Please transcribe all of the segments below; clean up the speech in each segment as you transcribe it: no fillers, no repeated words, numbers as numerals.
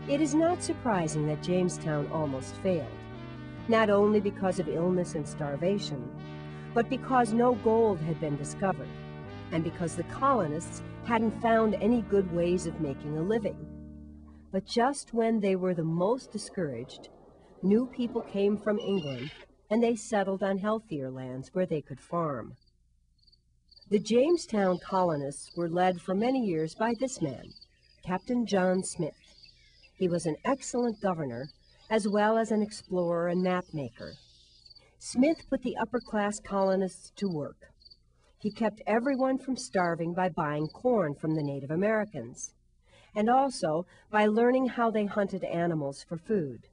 It is not surprising that Jamestown almost failed, not only because of illness and starvation, but because no gold had been discovered, and because the colonists hadn't found any good ways of making a living. But just when they were the most discouraged, new people came from England, and they settled on healthier lands where they could farm. The Jamestown colonists were led for many years by this man, Captain John Smith. He was an excellent governor, as well as an explorer and map maker. Smith put the upper-class colonists to work. He kept everyone from starving by buying corn from the Native Americans, and also by learning how they hunted animals for food.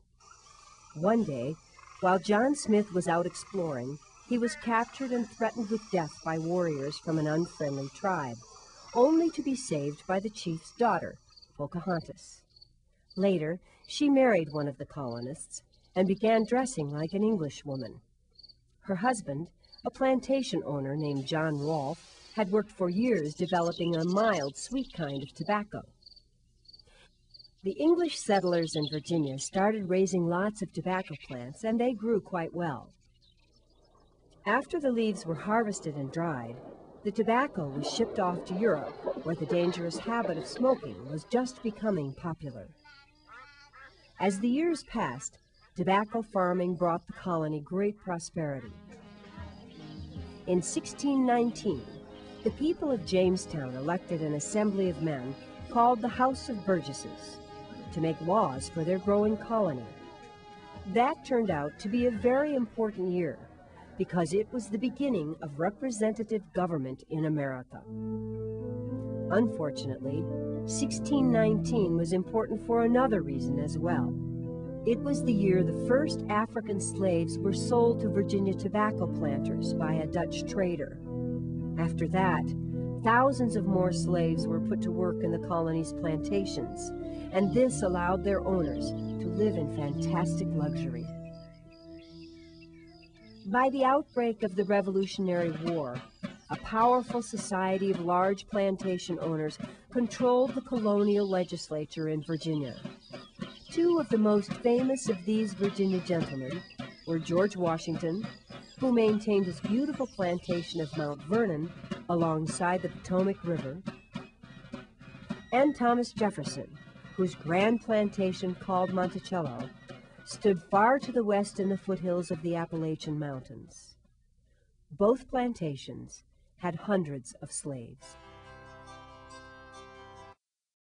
One day, while John Smith was out exploring, he was captured and threatened with death by warriors from an unfriendly tribe, only to be saved by the chief's daughter, Pocahontas. Later, she married one of the colonists and began dressing like an Englishwoman. Her husband, a plantation owner named John Rolfe, had worked for years developing a mild, sweet kind of tobacco. The English settlers in Virginia started raising lots of tobacco plants, and they grew quite well. After the leaves were harvested and dried, the tobacco was shipped off to Europe, where the dangerous habit of smoking was just becoming popular. As the years passed, tobacco farming brought the colony great prosperity. In 1619, the people of Jamestown elected an assembly of men called the House of Burgesses to make laws for their growing colony. That turned out to be a very important year because it was the beginning of representative government in America. Unfortunately, 1619 was important for another reason as well. It was the year the first African slaves were sold to Virginia tobacco planters by a Dutch trader. After that, thousands of more slaves were put to work in the colony's plantations, and this allowed their owners to live in fantastic luxury. By the outbreak of the Revolutionary War, a powerful society of large plantation owners controlled the colonial legislature in Virginia. Two of the most famous of these Virginia gentlemen were George Washington, who maintained his beautiful plantation of Mount Vernon alongside the Potomac River, and Thomas Jefferson, whose grand plantation called Monticello stood far to the west in the foothills of the Appalachian Mountains. Both plantations had hundreds of slaves.